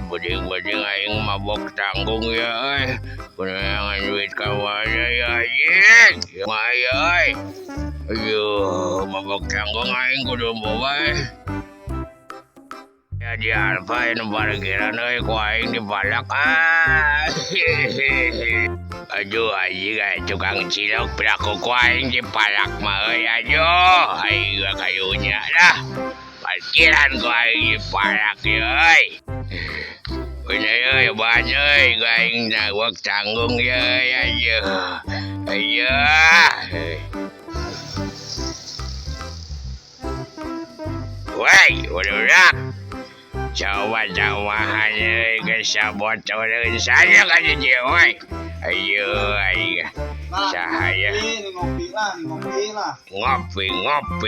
Buding-buding aing mabok tanggung ya euy. Kunaon duit ka wae ya anjing. Maya euy. Aduh, mabok tanggung aing kudu bae. Ya di Alfa yang parkiran euy ku aing dibalak Aduh anjing tukang cilok piraku ku aing dipalak mah euy aduh. Aing kayunya dah. Parkiran ku aing dipalak euy. Bener banyak aing nawak tanggung ya ayo. Woi, udah. Coba hanya ke sabot orang saja kan dia, woi. Ayo. Cahaya. Ngopi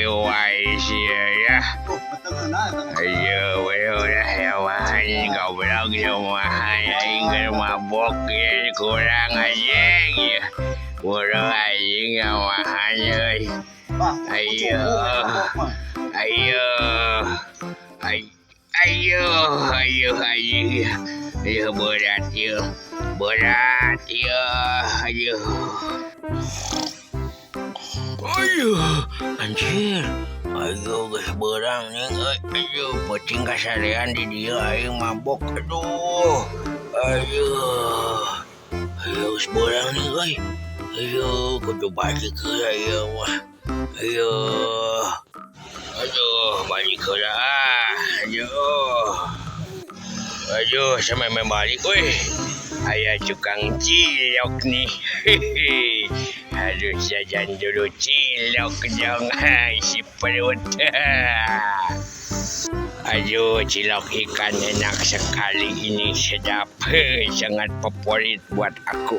woi sia ya. Ayo, udah hewan kau bilang cuma aing mabok ya kurang aja ya. Kurang aing mahannya. Ayo berat ya. Ayo anjir. Ayo geus beurang nih ayo peuting kasarean di dieu aing mabok aduh. Ayo geus beurang nih euy. Ayo kudu balik ke ayo mah. Aduh balik heula. Aduh sampe balik euy. Aya tukang cilok nih. Aduh jajan dulu cilok dong si perut. Aduh cilok ikan enak sekali ini sedap. Sangat favorit buat aku.